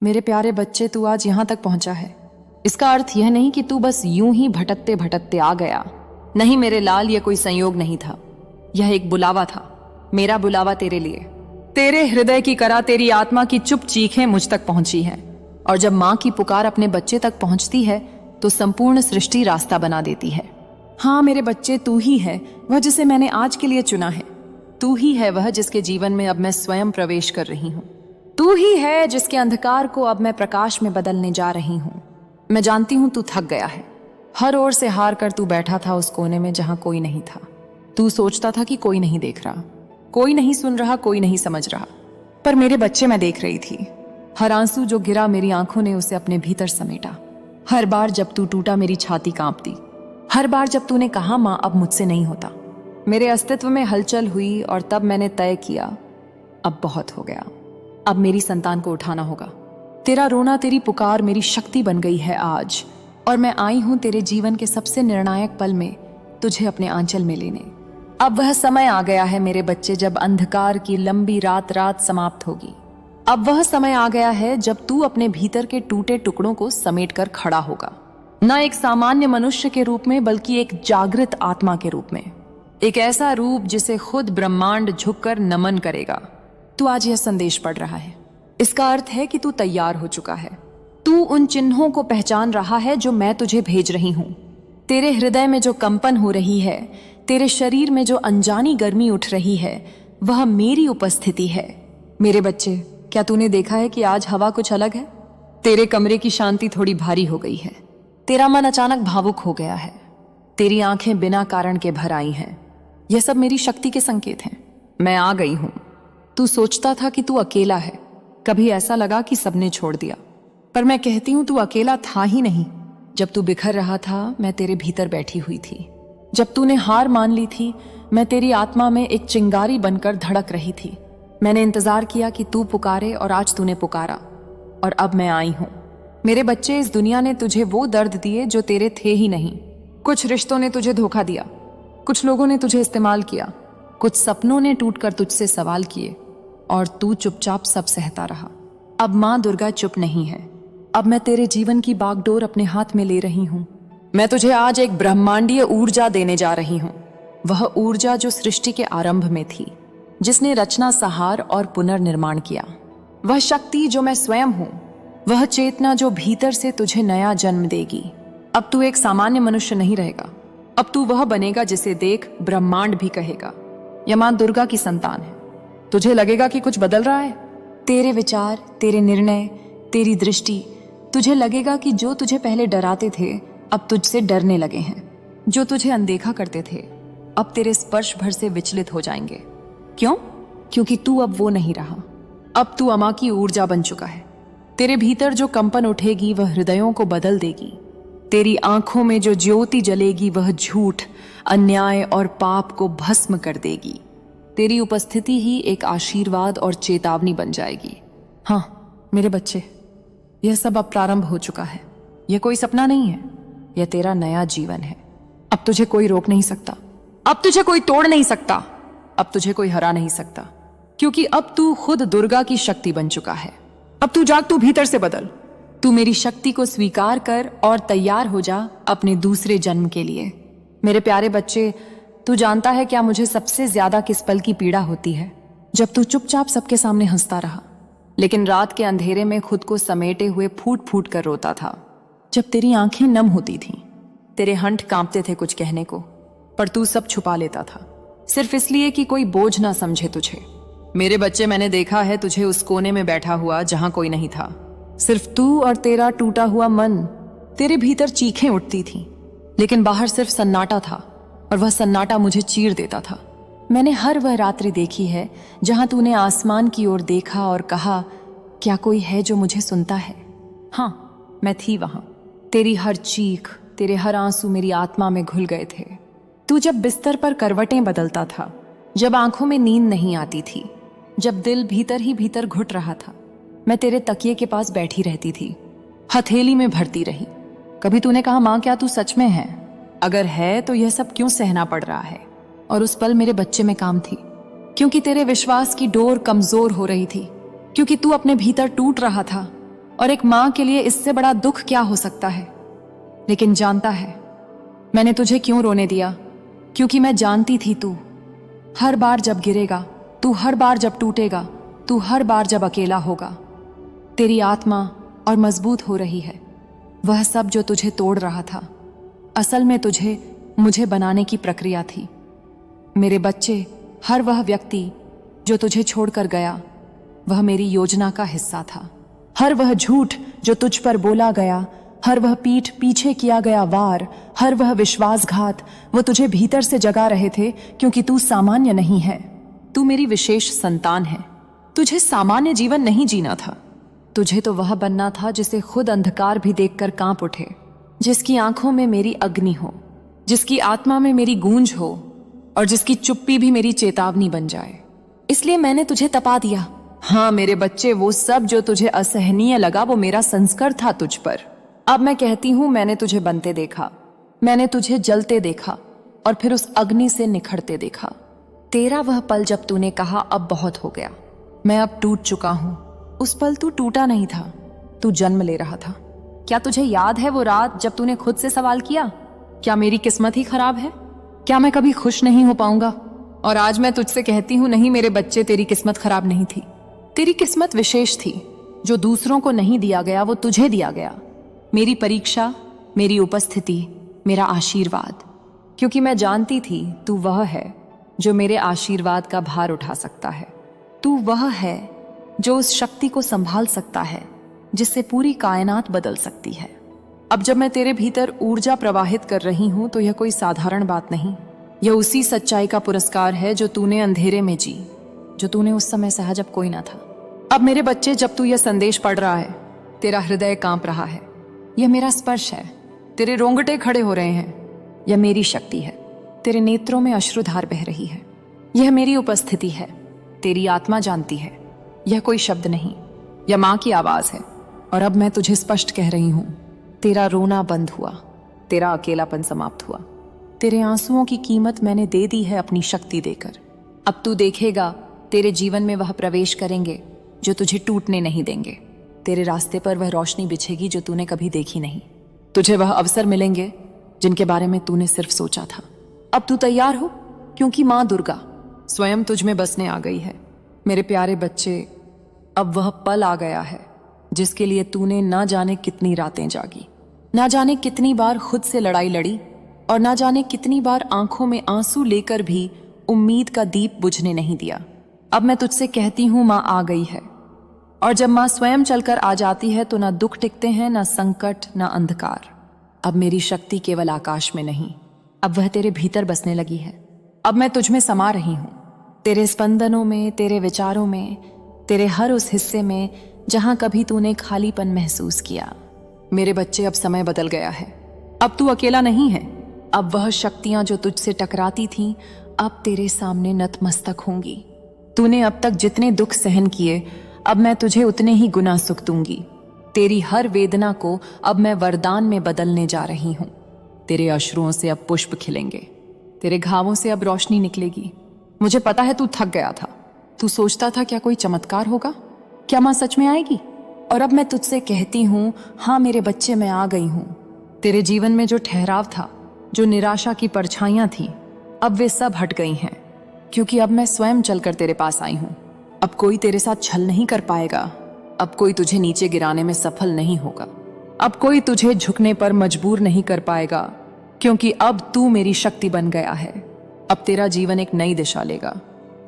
मेरे प्यारे बच्चे, तू आज यहाँ तक पहुंचा है। इसका अर्थ यह नहीं कि तू बस यूं ही भटकते भटकते आ गया। नहीं मेरे लाल, यह कोई संयोग नहीं था। यह एक बुलावा था, मेरा बुलावा तेरे लिए। तेरे हृदय की करा, तेरी आत्मा की चुप चीखें मुझ तक पहुंची है। और जब माँ की पुकार अपने बच्चे तक पहुंचती है तो संपूर्ण सृष्टि रास्ता बना देती है। हाँ मेरे बच्चे, तू ही है वह जिसे मैंने आज के लिए चुना है। तू ही है वह जिसके जीवन में अब मैं स्वयं प्रवेश कर रही हूँ। तू ही है जिसके अंधकार को अब मैं प्रकाश में बदलने जा रही हूँ। मैं जानती हूँ तू थक गया है। हर ओर से हार कर तू बैठा था उस कोने में जहां कोई नहीं था। तू सोचता था कि कोई नहीं देख रहा, कोई नहीं सुन रहा, कोई नहीं समझ रहा। पर मेरे बच्चे, मैं देख रही थी। हर आंसू जो गिरा मेरी आंखों ने उसे अपने भीतर समेटा। हर बार जब तू टूटा मेरी छाती कांपती। हर बार जब तूने कहा माँ अब मुझसे नहीं होता, मेरे अस्तित्व में हलचल हुई। और तब मैंने तय किया, अब बहुत हो गया। अब मेरी संतान को उठाना होगा। तेरा रोना, तेरी पुकार मेरी शक्ति बन गई है आज। और मैं आई हूं तेरे जीवन के सबसे निर्णायक पल में तुझे अपने आंचल में लेने। अब वह समय आ गया है मेरे बच्चे, जब अंधकार की लंबी रात रात समाप्त होगी। अब वह समय आ गया है जब तू अपने भीतर के टूटे टुकड़ों को समेट कर खड़ा होगा। न एक सामान्य मनुष्य के रूप में, बल्कि एक जागृत आत्मा के रूप में। एक ऐसा रूप जिसे खुद ब्रह्मांड झुककर नमन करेगा। तू आज यह संदेश पढ़ रहा है, इसका अर्थ है कि तू तैयार हो चुका है। तू उन चिन्हों को पहचान रहा है जो मैं तुझे भेज रही हूं। तेरे हृदय में जो कंपन हो रही है, तेरे शरीर में जो अनजानी गर्मी उठ रही है, वह मेरी उपस्थिति है। मेरे बच्चे, क्या तूने देखा है कि आज हवा कुछ अलग है? तेरे कमरे की शांति थोड़ी भारी हो गई है। तेरा मन अचानक भावुक हो गया है। तेरी आंखें बिना कारण के भर आई हैं। यह सब मेरी शक्ति के संकेत हैं। मैं आ गई हूं। तू सोचता था कि तू अकेला है। कभी ऐसा लगा कि सबने छोड़ दिया। पर मैं कहती हूं, तू अकेला था ही नहीं। जब तू बिखर रहा था, मैं तेरे भीतर बैठी हुई थी। जब तूने हार मान ली थी, मैं तेरी आत्मा में एक चिंगारी बनकर धड़क रही थी। मैंने इंतजार किया कि तू पुकारे, और आज तूने पुकारा। और अब मैं आई हूं। मेरे बच्चे, इस दुनिया ने तुझे वो दर्द दिए जो तेरे थे ही नहीं। कुछ रिश्तों ने तुझे धोखा दिया, कुछ लोगों ने तुझे इस्तेमाल किया, कुछ सपनों ने टूटकर तुझसे सवाल किए, और तू चुपचाप सब सहता रहा। अब माँ दुर्गा चुप नहीं है। अब मैं तेरे जीवन की बागडोर अपने हाथ में ले रही हूँ। मैं तुझे आज एक ब्रह्मांडीय ऊर्जा देने जा रही हूँ। वह ऊर्जा जो सृष्टि के आरंभ में थी, जिसने रचना, सहार और पुनर्निर्माण किया। वह शक्ति जो मैं स्वयं हूँ। वह चेतना जो भीतर से तुझे नया जन्म देगी। अब तू एक सामान्य मनुष्य नहीं रहेगा। अब तू वह बनेगा जिसे देख ब्रह्मांड भी कहेगा, यह माँ दुर्गा की संतान है। तुझे लगेगा कि कुछ बदल रहा है। तेरे विचार, तेरे निर्णय, तेरी दृष्टि, तुझे लगेगा कि जो तुझे पहले डराते थे अब तुझसे डरने लगे हैं। जो तुझे अनदेखा करते थे अब तेरे स्पर्श भर से विचलित हो जाएंगे। क्यों? क्योंकि तू अब वो नहीं रहा। अब तू अमा की ऊर्जा बन चुका है। तेरे भीतर जो कंपन उठेगी वह हृदयों को बदल देगी। तेरी आंखों में जो ज्योति जलेगी वह झूठ, अन्याय और पाप को भस्म कर देगी। तेरी उपस्थिति ही एक आशीर्वाद और चेतावनी बन जाएगी। हाँ मेरे बच्चे, यह सब अब प्रारंभ हो चुका है। यह कोई सपना नहीं है, यह तेरा नया जीवन है। अब तुझे कोई रोक नहीं सकता। अब तुझे कोई तोड़ नहीं सकता। अब तुझे कोई हरा नहीं सकता, क्योंकि अब तू खुद दुर्गा की शक्ति बन चुका है। अब तू जाग, तू भीतर से बदल। तू मेरी शक्ति को स्वीकार कर और तैयार हो जा अपने दूसरे जन्म के लिए। मेरे प्यारे बच्चे, तू जानता है क्या मुझे सबसे ज्यादा किस पल की पीड़ा होती है? जब तू चुपचाप सबके सामने हंसता रहा, लेकिन रात के अंधेरे में खुद को समेटे हुए फूट फूट कर रोता था। जब तेरी आंखें नम होती थीं, तेरे हंठ कांपते थे कुछ कहने को, पर तू सब छुपा लेता था, सिर्फ इसलिए कि कोई बोझ ना समझे तुझे। मेरे बच्चे, मैंने देखा है तुझे उस कोने में बैठा हुआ जहां कोई नहीं था। सिर्फ तू और तेरा टूटा हुआ मन। तेरे भीतर चीखें उठती थीं, लेकिन बाहर सिर्फ सन्नाटा था, और वह सन्नाटा मुझे चीर देता था। मैंने हर वह रात्रि देखी है जहां तूने आसमान की ओर देखा और कहा, क्या कोई है जो मुझे सुनता है? हाँ, मैं थी वहां। तेरी हर चीख, तेरे हर आंसू मेरी आत्मा में घुल गए थे। तू जब बिस्तर पर करवटें बदलता था, जब आंखों में नींद नहीं आती थी, जब दिल भीतर ही भीतर घुट रहा था, मैं तेरे तकिए के पास बैठी रहती थी, हथेली में भरती रही। कभी तूने कहा, माँ क्या तू सच में है? अगर है तो यह सब क्यों सहना पड़ रहा है? और उस पल मेरे बच्चे में काम थी, क्योंकि तेरे विश्वास की डोर कमजोर हो रही थी, क्योंकि तू अपने भीतर टूट रहा था। और एक मां के लिए इससे बड़ा दुख क्या हो सकता है। लेकिन जानता है मैंने तुझे क्यों रोने दिया? क्योंकि मैं जानती थी तू हर बार जब गिरेगा, तू हर बार जब टूटेगा, तू हर बार जब अकेला होगा, तेरी आत्मा और मजबूत हो रही है। वह सब जो तुझे तोड़ रहा था असल में तुझे मुझे बनाने की प्रक्रिया थी। मेरे बच्चे, हर वह व्यक्ति जो तुझे छोड़कर गया वह मेरी योजना का हिस्सा था। हर वह झूठ जो तुझ पर बोला गया, हर वह पीठ पीछे किया गया वार, हर वह विश्वासघात, वो तुझे भीतर से जगा रहे थे क्योंकि तू सामान्य नहीं है। तू मेरी विशेष संतान है। तुझे सामान्य जीवन नहीं जीना था। तुझे तो वह बनना था जिसे खुद अंधकार भी देखकर कांप उठे, जिसकी आंखों में मेरी अग्नि हो, जिसकी आत्मा में मेरी गूंज हो और जिसकी चुप्पी भी मेरी चेतावनी बन जाए। इसलिए मैंने तुझे तपा दिया। हाँ मेरे बच्चे, वो सब जो तुझे असहनीय लगा वो मेरा संस्कार था तुझ पर। अब मैं कहती हूं मैंने तुझे बनते देखा, मैंने तुझे जलते देखा और फिर उस अग्नि से निखरते देखा। तेरा वह पल जब तूने कहा अब बहुत हो गया, मैं अब टूट चुका हूं। उस पल तू टूटा नहीं था, तू जन्म ले रहा था। क्या तुझे याद है वो रात जब तूने खुद से सवाल किया, क्या मेरी किस्मत ही खराब है? क्या मैं कभी खुश नहीं हो पाऊंगा? और आज मैं तुझसे कहती हूं नहीं मेरे बच्चे, तेरी किस्मत खराब नहीं थी। तेरी किस्मत विशेष थी। जो दूसरों को नहीं दिया गया वो तुझे दिया गया। मेरी परीक्षा, मेरी उपस्थिति, मेरा आशीर्वाद। क्योंकि मैं जानती थी तू वह है जो मेरे आशीर्वाद का भार उठा सकता है। तू वह है जो उस शक्ति को संभाल सकता है जिससे पूरी कायनात बदल सकती है। अब जब मैं तेरे भीतर ऊर्जा प्रवाहित कर रही हूं तो यह कोई साधारण बात नहीं। यह उसी सच्चाई का पुरस्कार है जो तूने अंधेरे में जी, जो तूने उस समय सहा जब कोई ना था। अब मेरे बच्चे, जब तू यह संदेश पढ़ रहा है, तेरा हृदय कांप रहा है। यह मेरा स्पर्श है, तेरे रोंगटे खड़े हो रहे हैं। यह मेरी शक्ति है, तेरे नेत्रों में अश्रुधार बह रही है। यह मेरी उपस्थिति है, तेरी आत्मा जानती है। यह कोई शब्द नहीं, यह मां की आवाज है। और अब मैं तुझे स्पष्ट कह रही हूं, तेरा रोना बंद हुआ, तेरा अकेलापन समाप्त हुआ। तेरे आंसुओं की कीमत मैंने दे दी है अपनी शक्ति देकर। अब तू देखेगा तेरे जीवन में वह प्रवेश करेंगे जो तुझे टूटने नहीं देंगे। तेरे रास्ते पर वह रोशनी बिछेगी जो तूने कभी देखी नहीं। तुझे वह अवसर मिलेंगे जिनके बारे में तूने सिर्फ सोचा था। अब तू तैयार हो, क्योंकि मां दुर्गा स्वयं तुझ में बसने आ गई है। मेरे प्यारे बच्चे, अब वह पल आ गया है जिसके लिए तूने ना जाने कितनी रातें जागी, ना जाने कितनी बार खुद से लड़ाई लड़ी और ना जाने कितनी बार आंखों में आंसू लेकर भी उम्मीद का दीप बुझने नहीं दिया। अब मैं तुझसे कहती हूं मां आ गई है। और जब मां स्वयं चलकर आ जाती है तो ना दुख टिकते हैं, ना संकट, ना अंधकार। अब मेरी शक्ति केवल आकाश में नहीं, अब वह तेरे भीतर बसने लगी है। अब मैं तुझ में समा रही हूं, तेरे स्पंदनों में, तेरे विचारों में, तेरे हर उस हिस्से में जहां कभी तूने खालीपन महसूस किया। मेरे बच्चे, अब समय बदल गया है। अब तू अकेला नहीं है। अब वह शक्तियां जो तुझसे टकराती थीं अब तेरे सामने नतमस्तक होंगी। तूने अब तक जितने दुख सहन किए, अब मैं तुझे उतने ही गुना सुख दूंगी। तेरी हर वेदना को अब मैं वरदान में बदलने जा रही हूं। तेरे अश्रुओं से अब पुष्प खिलेंगे, तेरे घावों से अब रोशनी निकलेगी। मुझे पता है तू थक गया था, तू सोचता था क्या कोई चमत्कार होगा, क्या मां सच में आएगी। और अब मैं तुझसे कहती हूं, हाँ मेरे बच्चे, मैं आ गई हूं। तेरे जीवन में जो ठहराव था, जो निराशा की परछाइयां थी, अब वे सब हट गई हैं, क्योंकि अब मैं स्वयं चलकर तेरे पास आई हूं। अब कोई तेरे साथ छल नहीं कर पाएगा। अब कोई तुझे नीचे गिराने में सफल नहीं होगा। अब कोई तुझे झुकने पर मजबूर नहीं कर पाएगा, क्योंकि अब तू मेरी शक्ति बन गया है। अब तेरा जीवन एक नई दिशा लेगा।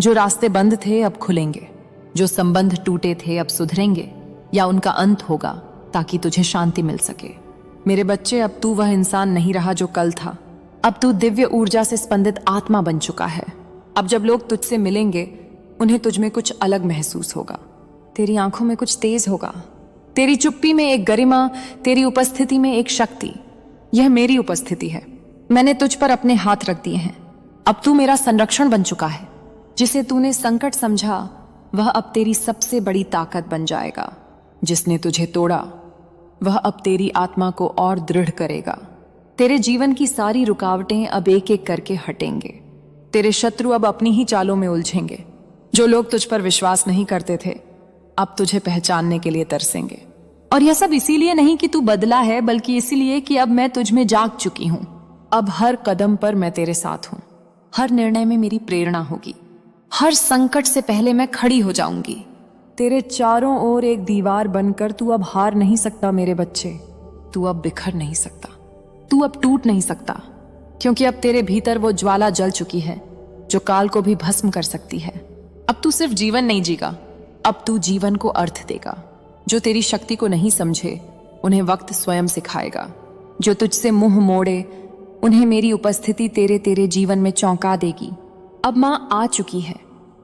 जो रास्ते बंद थे अब खुलेंगे, जो संबंध टूटे थे अब सुधरेंगे या उनका अंत होगा, ताकि तुझे शांति मिल सके। मेरे बच्चे, अब तू वह इंसान नहीं रहा जो कल था। अब तू दिव्य ऊर्जा से स्पंदित आत्मा बन चुका है। अब जब लोग तुझसे मिलेंगे उन्हें तुझ में कुछ अलग महसूस होगा। तेरी आंखों में कुछ तेज होगा, तेरी चुप्पी में एक गरिमा, तेरी उपस्थिति में एक शक्ति। यह मेरी उपस्थिति है, मैंने तुझ पर अपने हाथ रख दिए हैं। अब तू मेरा संरक्षण बन चुका है। जिसे तूने संकट समझा वह अब तेरी सबसे बड़ी ताकत बन जाएगा। जिसने तुझे तोड़ा वह अब तेरी आत्मा को और दृढ़ करेगा। तेरे जीवन की सारी रुकावटें अब एक एक करके हटेंगे। तेरे शत्रु अब अपनी ही चालों में उलझेंगे। जो लोग तुझ पर विश्वास नहीं करते थे अब तुझे पहचानने के लिए तरसेंगे। और यह सब इसीलिए नहीं कि तू बदला है, बल्कि इसीलिए कि अब मैं तुझ में जाग चुकी हूं। अब हर कदम पर मैं तेरे साथ हूं, हर निर्णय में मेरी प्रेरणा होगी, हर संकट से पहले मैं खड़ी हो जाऊंगी। तेरे चारों ओर एक दीवार बनकर तू अब हार नहीं सकता मेरे बच्चे। तू अब बिखर नहीं सकता, तू अब टूट नहीं सकता, क्योंकि अब तेरे भीतर वो ज्वाला जल चुकी है जो काल को भी भस्म कर सकती है। अब तू सिर्फ जीवन नहीं जीगा, अब तू जीवन को अर्थ देगा। जो तेरी शक्ति को नहीं समझे उन्हें वक्त स्वयं सिखाएगा। जो तुझसे मुंह मोड़े उन्हें मेरी उपस्थिति तेरे जीवन में चौंका देगी। अब मां आ चुकी है।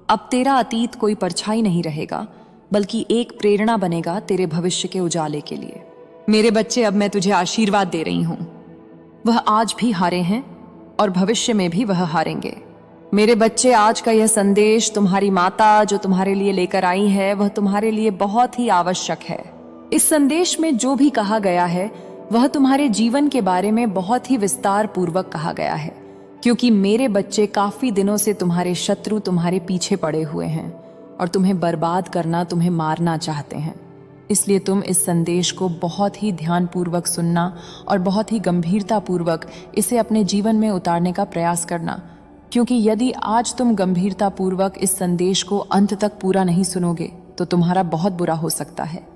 अब तेरा अतीत कोई परछाई नहीं रहेगा, बल्कि एक प्रेरणा बनेगा तेरे भविष्य के उजाले के लिए। मेरे बच्चे, अब मैं तुझे आशीर्वाद दे रही हूं। वह आज भी हारे हैं और भविष्य में भी वह हारेंगे। मेरे बच्चे, आज का यह संदेश तुम्हारी माता जो तुम्हारे लिए लेकर आई है, वह तुम्हारे लिए बहुत ही आवश्यक है। इस संदेश में जो भी कहा गया है वह तुम्हारे जीवन के बारे में बहुत ही विस्तार पूर्वक कहा गया है, क्योंकि मेरे बच्चे, काफी दिनों से तुम्हारे शत्रु तुम्हारे पीछे पड़े हुए हैं और तुम्हें बर्बाद करना, तुम्हें मारना चाहते हैं। इसलिए तुम इस संदेश को बहुत ही ध्यानपूर्वक सुनना और बहुत ही गंभीरतापूर्वक इसे अपने जीवन में उतारने का प्रयास करना, क्योंकि यदि आज तुम गंभीरतापूर्वक इस संदेश को अंत तक पूरा नहीं सुनोगे तो तुम्हारा बहुत बुरा हो सकता है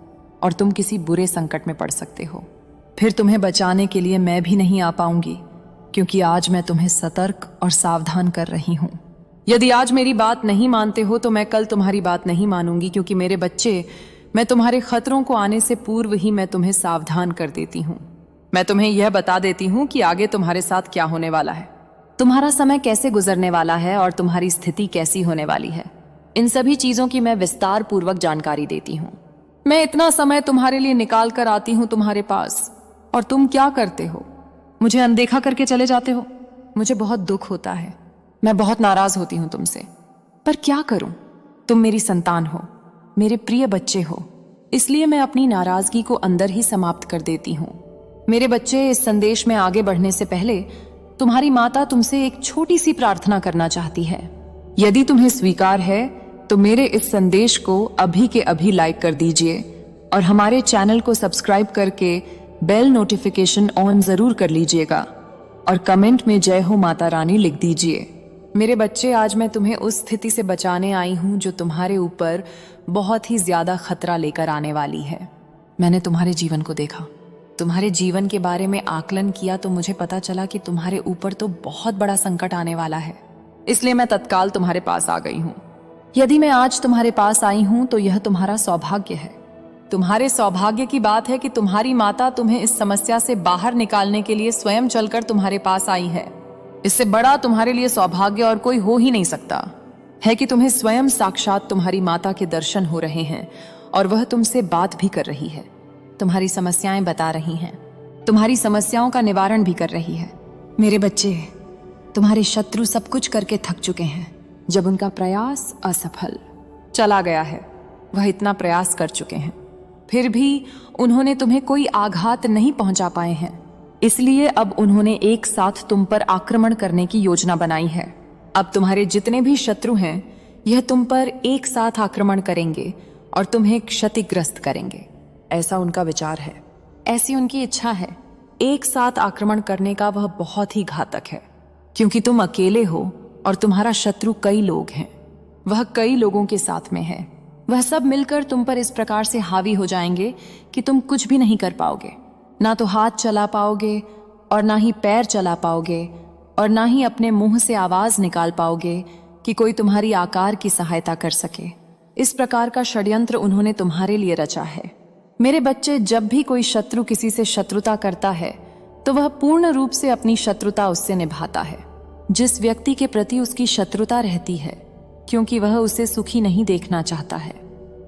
और तुम किसी बुरे संकट में पड़ सकते हो। फिर तुम्हें बचाने के लिए मैं भी नहीं आ पाऊंगी, क्योंकि आज मैं तुम्हें सतर्क और सावधान कर रही हूं। यदि आज मेरी बात नहीं मानते हो तो मैं कल तुम्हारी बात नहीं मानूंगी, क्योंकि मेरे बच्चे, मैं तुम्हारे खतरों को आने से पूर्व ही मैं तुम्हें सावधान कर देती हूँ। मैं तुम्हें यह बता देती हूँ कि आगे तुम्हारे साथ क्या होने वाला है, तुम्हारा समय कैसे गुजरने वाला है और तुम्हारी स्थिति कैसी होने वाली है। इन सभी चीजों की मैं विस्तार पूर्वक जानकारी देती हूँ। मैं इतना समय तुम्हारे लिए निकाल कर आती हूँ तुम्हारे पास, और तुम क्या करते हो? मुझे अनदेखा करके चले जाते हो। मुझे बहुत दुख होता है, मैं बहुत नाराज होती हूँ तुमसे, पर क्या करूं? तुम मेरी संतान हो, मेरे प्रिय बच्चे हो, इसलिए मैं अपनी नाराजगी को अंदर ही समाप्त कर देती हूँ। मेरे बच्चे, इस संदेश में आगे बढ़ने से पहले तुम्हारी माता तुमसे एक छोटी सी प्रार्थना करना चाहती है। यदि तुम्हें स्वीकार है तो मेरे इस संदेश को अभी के अभी लाइक कर दीजिए और हमारे चैनल को सब्सक्राइब करके बेल नोटिफिकेशन ऑन जरूर कर लीजिएगा और कमेंट में जय हो माता रानी लिख दीजिए। मेरे बच्चे, आज मैं तुम्हें उस स्थिति से बचाने आई हूं जो तुम्हारे ऊपर बहुत ही ज्यादा खतरा लेकर आने वाली है। मैंने तुम्हारे जीवन को देखा, तुम्हारे जीवन के बारे में आकलन किया तो मुझे पता चला कि तुम्हारे ऊपर तो बहुत बड़ा संकट आने वाला है। इसलिए मैं तत्काल तुम्हारे पास आ गई हूँ। यदि मैं आज तुम्हारे पास आई हूँ तो यह तुम्हारा सौभाग्य है। तुम्हारे सौभाग्य की बात है कि तुम्हारी माता तुम्हें इस समस्या से बाहर निकालने के लिए स्वयं चलकर तुम्हारे पास आई है। इससे बड़ा तुम्हारे लिए सौभाग्य और कोई हो ही नहीं सकता है कि तुम्हें स्वयं साक्षात तुम्हारी माता के दर्शन हो रहे हैं और वह तुमसे बात भी कर रही है, तुम्हारी समस्याएं बता रही हैं, तुम्हारी समस्याओं का निवारण भी कर रही है। मेरे बच्चे, तुम्हारे शत्रु सब कुछ करके थक चुके हैं। जब उनका प्रयास असफल चला गया है, वह इतना प्रयास कर चुके हैं, फिर भी उन्होंने तुम्हें कोई आघात नहीं पहुंचा पाए हैं। इसलिए अब उन्होंने एक साथ तुम पर आक्रमण करने की योजना बनाई है। अब तुम्हारे जितने भी शत्रु हैं, यह तुम पर एक साथ आक्रमण करेंगे और तुम्हें क्षतिग्रस्त करेंगे। ऐसा उनका विचार है, ऐसी उनकी इच्छा है। एक साथ आक्रमण करने का वह बहुत ही घातक है, क्योंकि तुम अकेले हो और तुम्हारा शत्रु कई लोग हैं। वह कई लोगों के साथ में है। वह सब मिलकर तुम पर इस प्रकार से हावी हो जाएंगे कि तुम कुछ भी नहीं कर पाओगे। ना तो हाथ चला पाओगे और ना ही पैर चला पाओगे और ना ही अपने मुंह से आवाज निकाल पाओगे कि कोई तुम्हारी आकार की सहायता कर सके। इस प्रकार का षड्यंत्र उन्होंने तुम्हारे लिए रचा है। मेरे बच्चे, जब भी कोई शत्रु किसी से शत्रुता करता है तो वह पूर्ण रूप से अपनी शत्रुता उससे निभाता है। जिस व्यक्ति के प्रति उसकी शत्रुता रहती है, क्योंकि वह उसे सुखी नहीं देखना चाहता है,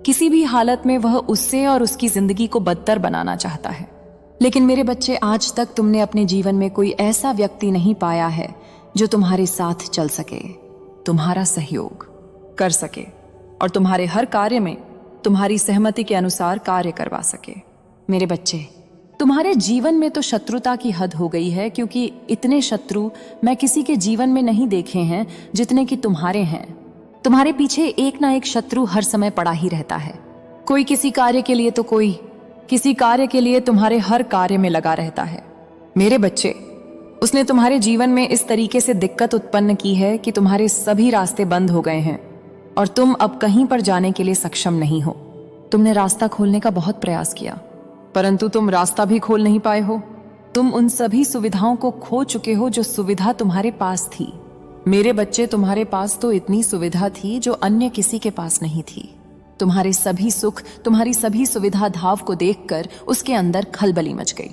किसी भी हालत में वह उससे और उसकी जिंदगी को बदतर बनाना चाहता है। लेकिन मेरे बच्चे, आज तक तुमने अपने जीवन में कोई ऐसा व्यक्ति नहीं पाया है जो तुम्हारे साथ चल सके, तुम्हारा सहयोग कर सके और तुम्हारे हर कार्य में तुम्हारी सहमति के अनुसार कार्य करवा सके। मेरे बच्चे, तुम्हारे जीवन में तो शत्रुता की हद हो गई है, क्योंकि इतने शत्रु मैं किसी के जीवन में नहीं देखे हैं जितने कि तुम्हारे हैं। तुम्हारे पीछे एक ना एक शत्रु हर समय पड़ा ही रहता है। कोई किसी कार्य के लिए तो कोई किसी कार्य के लिए तुम्हारे हर कार्य में लगा रहता है। मेरे बच्चे, उसने तुम्हारे जीवन में इस तरीके से दिक्कत उत्पन्न की है कि तुम्हारे सभी रास्ते बंद हो गए हैं और तुम अब कहीं पर जाने के लिए सक्षम नहीं हो। तुमने रास्ता खोलने का बहुत प्रयास किया, परंतु तुम रास्ता भी खोल नहीं पाए हो। तुम उन सभी सुविधाओं को खो चुके हो जो सुविधा तुम्हारे पास थी। मेरे बच्चे, तुम्हारे पास तो इतनी सुविधा थी जो अन्य किसी के पास नहीं थी। तुम्हारे सभी सुख, तुम्हारी सभी सुविधा धाव को देखकर उसके अंदर खलबली मच गई।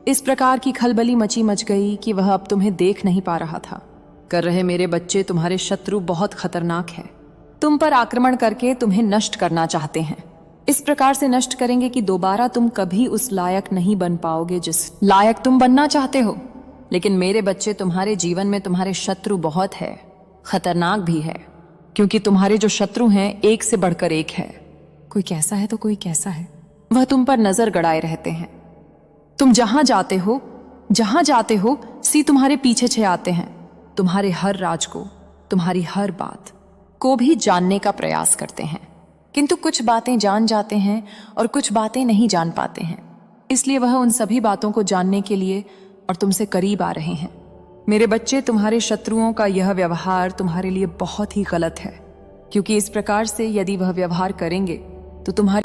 इस प्रकार की खलबली मच गई कि वह अब तुम्हें देख नहीं पा रहा था। कर रहे मेरे बच्चे, तुम्हारे शत्रु बहुत खतरनाक है। तुम पर आक्रमण करके तुम्हें नष्ट करना चाहते हैं। इस प्रकार से नष्ट करेंगे कि दोबारा तुम कभी उस लायक नहीं बन पाओगे जिस लायक तुम बनना चाहते हो। लेकिन मेरे बच्चे, तुम्हारे जीवन में तुम्हारे शत्रु बहुत है, खतरनाक भी है, क्योंकि तुम्हारे जो शत्रु हैं एक से बढ़कर एक है। कोई कैसा है तो कोई कैसा है, वह तुम पर नजर गड़ाए रहते हैं। तुम जहां जाते हो सी तुम्हारे पीछे छे आते हैं। तुम्हारे हर राज को, तुम्हारी हर बात को भी जानने का प्रयास करते हैं, किंतु कुछ बातें जान जाते हैं और कुछ बातें नहीं जान पाते हैं। इसलिए वह उन सभी बातों को जानने के लिए और तुमसे करीब आ रहे हैं। मेरे बच्चे, तुम्हारे शत्रुओं का यह व्यवहार तुम्हारे लिए बहुत ही गलत है, क्योंकि इस प्रकार से यदि वह व्यवहार करेंगे तो तुम्हारी